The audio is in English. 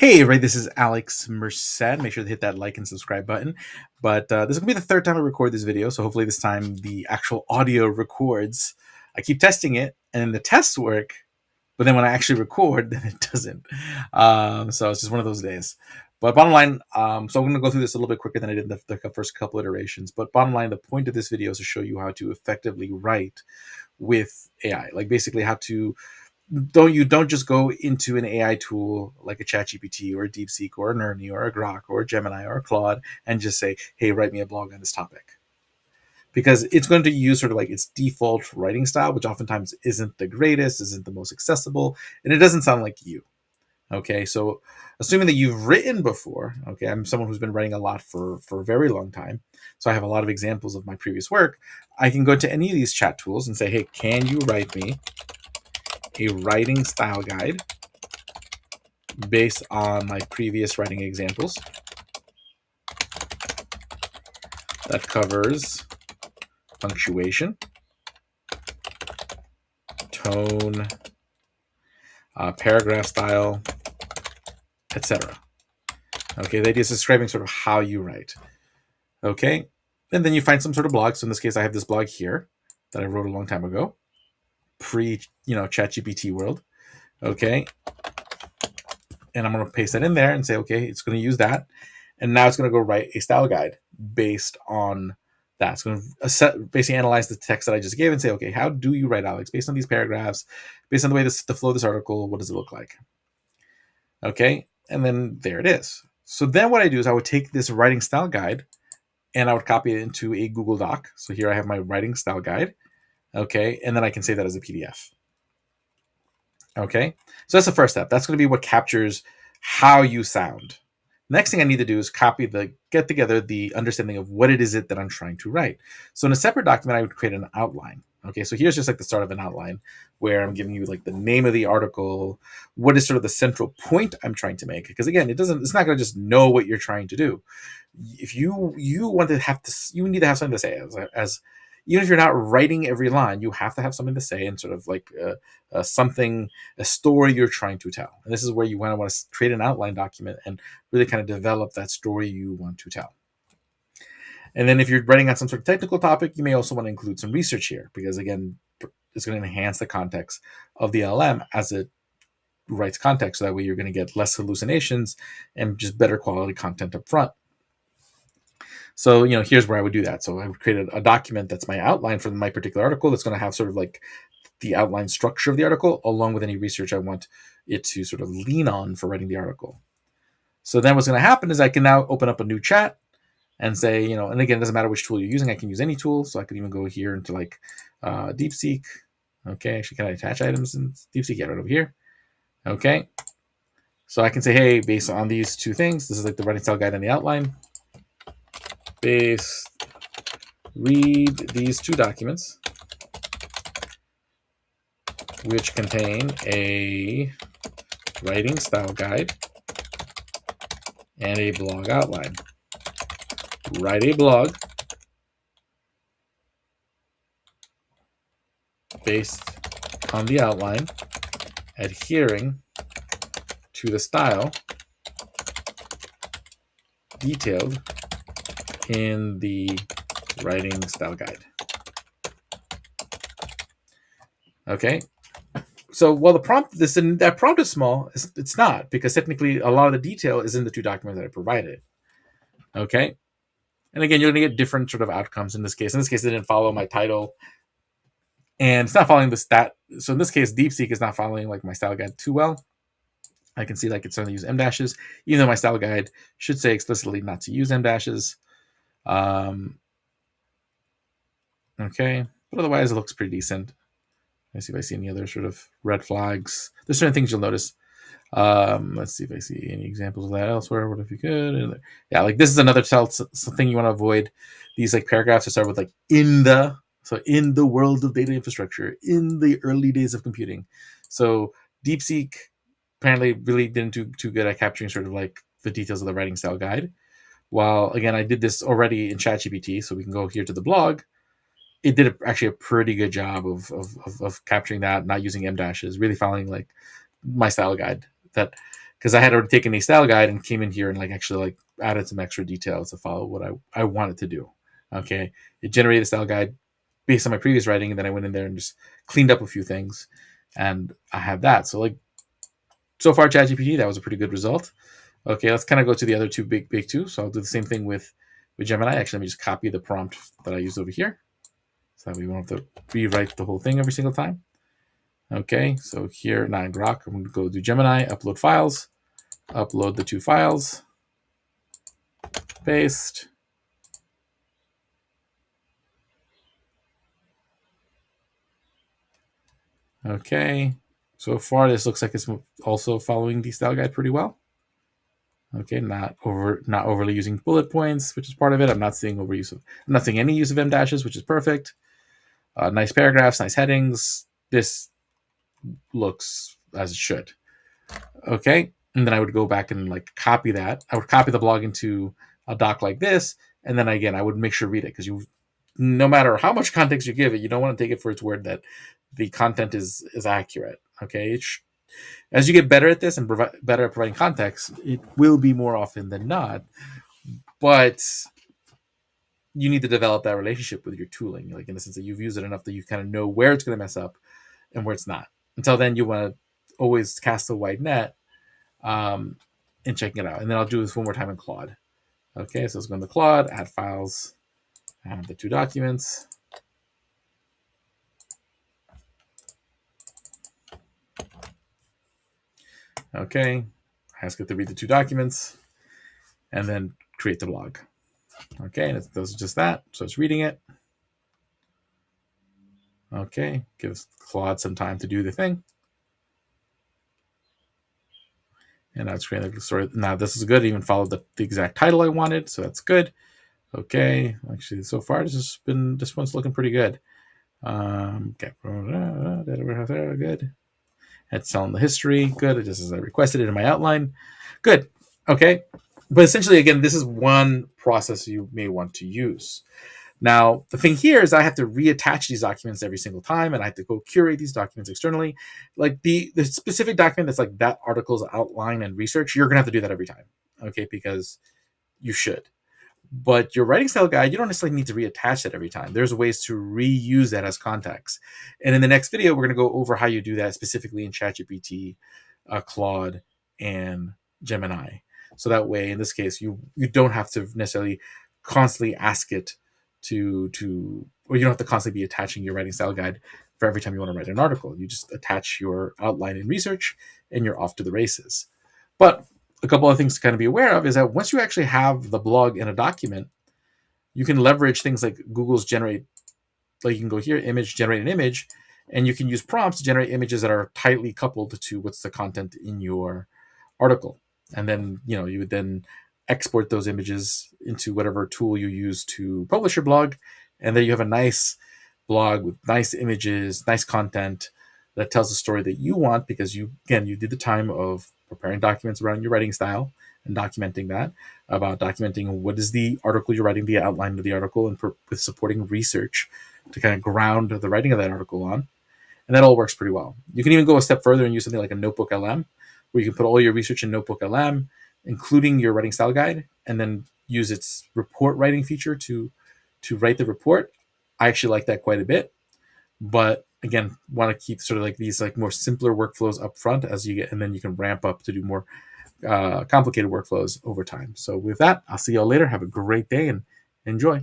Hey, everybody, this is Alex Merced. Make sure to hit that like and subscribe button. But this is going to be the third time I record this video, so hopefully this time the actual audio records. I keep testing it, and the tests work, but then when I actually record, then it doesn't. So it's just one of those days. But bottom line, so I'm going to go through this a little bit quicker than I did in the first couple iterations. But bottom line, the point of this video is to show you how to effectively write with AI, like basically how to don't just go into an AI tool like a ChatGPT or a DeepSeek or an Ernie or a Grok or a Gemini or a Claude and just say, "Hey, write me a blog on this topic," because it's going to use sort of like its default writing style, which oftentimes isn't the greatest, isn't the most accessible, and it doesn't sound like you. Okay, so assuming that you've written before, okay, I'm someone who's been writing a lot for a very long time, so I have a lot of examples of my previous work. I can go to any of these chat tools and say, "Hey, can you write me a writing style guide based on my previous writing examples that covers punctuation, tone, paragraph style, etc." Okay, the idea is describing sort of how you write. Okay, and then you find some sort of blog. So in this case, I have this blog here that I wrote a long time ago, ChatGPT world. Okay, and I'm going to paste that in there and say, okay, it's going to use that. And now it's going to go write a style guide based on that. It's going to basically analyze the text that I just gave and say, okay, how do you write, Alex, based on these paragraphs, based on the way the flow of this article, what does it look like? Okay, and then there it is. So then what I do is I would take this writing style guide and I would copy it into a Google Doc. So here I have my writing style guide. Okay, and then I can save that as a PDF. Okay, so that's the first step. That's going to be what captures how you sound. Next thing I need to do is get together the understanding of what it is that I'm trying to write. So in a separate document, I would create an outline. Okay, so here's just like the start of an outline where I'm giving you like the name of the article, what is sort of the central point I'm trying to make. Because again, it's not going to just know what you're trying to do. If you want to have to, you need to have something to say as even if you're not writing every line, you have to have something to say and sort of like a story you're trying to tell. And this is where you want to create an outline document and really kind of develop that story you want to tell. And then if you're writing on some sort of technical topic, you may also want to include some research here because, again, it's going to enhance the context of the LLM as it writes context. So that way you're going to get less hallucinations and just better quality content up front. So, here's where I would do that. So I would create a document that's my outline for my particular article that's going to have sort of like the outline structure of the article along with any research I want it to sort of lean on for writing the article. So then what's going to happen is I can now open up a new chat and say, and again, it doesn't matter which tool you're using. I can use any tool. So I could even go here into like DeepSeek. Okay, actually, can I attach items in DeepSeek? Yeah, right over here. Okay. So I can say, hey, based on these two things, this is like the writing style guide and the outline. Read these two documents, which contain a writing style guide and a blog outline. Write a blog based on the outline, adhering to the style detailed in the writing style guide. Okay. So while that prompt is small, it's not, because technically a lot of the detail is in the two documents that I provided. Okay. And again, you're going to get different sort of outcomes in this case. In this case, it didn't follow my title. And it's not following the stat. So in this case, DeepSeek is not following like my style guide too well. I can see like it's going to use M dashes, even though my style guide should say explicitly not to use M dashes. Okay. But otherwise, it looks pretty decent. Let's see if I see any other sort of red flags. There's certain things you'll notice. Let's see if I see any examples of that elsewhere. What if you could? Yeah, like this is another thing you want to avoid. These like paragraphs that start with like in the world of data infrastructure, in the early days of computing. So DeepSeek apparently really didn't do too good at capturing sort of like the details of the writing style guide. While again, I did this already in ChatGPT, so we can go here to the blog. It did actually a pretty good job of capturing that, not using M dashes, really following like my style guide. That because I had already taken a style guide and came in here and like actually like added some extra details to follow what I wanted to do. Okay, it generated a style guide based on my previous writing, and then I went in there and just cleaned up a few things, and I had that. So like so far, ChatGPT, that was a pretty good result. Okay, let's kind of go to the other two big two. So I'll do the same thing with Gemini. Actually, let me just copy the prompt that I used over here, so that we won't have to rewrite the whole thing every single time. Okay, so here now in Grok, I'm going to go to Gemini, upload files, upload the two files, paste. Okay, so far this looks like it's also following the style guide pretty well. Okay, not overly using bullet points, which is part of it. I'm not seeing any use of M dashes, which is perfect. Nice paragraphs, nice headings. This looks as it should. Okay, and then I would go back and like copy that. I would copy the blog into a doc like this, and then again I would make sure to read it, because no matter how much context you give it, you don't want to take it for its word that the content is accurate. Okay, as you get better at this and better at providing context, it will be more often than not. But you need to develop that relationship with your tooling, like in the sense that you've used it enough that you kind of know where it's going to mess up and where it's not. Until then, you want to always cast a wide net and checking it out. And then I'll do this one more time in Claude. Okay, so let's go into Claude, add files, add the two documents. Okay, ask it to read the two documents, and then create the blog. Okay, and it does just that. So it's reading it. Okay, gives Claude some time to do the thing. And now it's creating the story. Now this is good. It even followed the exact title I wanted, so that's good. Okay, actually, so far this one's looking pretty good. Okay, good. It's telling the history. Good. Just as I requested it in my outline. Good. Okay. But essentially, again, this is one process you may want to use. Now, the thing here is I have to reattach these documents every single time, and I have to go curate these documents externally. Like the specific document that's like that article's outline and research, you're going to have to do that every time. Okay. Because you should. But your writing style guide, you don't necessarily need to reattach it every time. There's ways to reuse that as context. And in the next video, we're going to go over how you do that specifically in ChatGPT, Claude, and Gemini. So that way, in this case, you don't have to necessarily constantly ask it or you don't have to constantly be attaching your writing style guide for every time you want to write an article. You just attach your outline and research, and you're off to the races. But a couple of things to kind of be aware of is that once you actually have the blog in a document, you can leverage things like Google's generate, like you can go here, image, generate an image, and you can use prompts to generate images that are tightly coupled to what's the content in your article. And then, you would then export those images into whatever tool you use to publish your blog. And then you have a nice blog with nice images, nice content that tells the story that you want, because you did the time of preparing documents around your writing style and documenting that, about documenting what is the article you're writing, the outline of the article, and with supporting research to kind of ground the writing of that article on. And that all works pretty well. You can even go a step further and use something like a Notebook LM, where you can put all your research in Notebook LM, including your writing style guide, and then use its report writing feature to write the report. I actually like that quite a bit. But again, want to keep sort of like these like more simpler workflows up front as you get, and then you can ramp up to do more complicated workflows over time. So with that, I'll see y'all later. Have a great day and enjoy.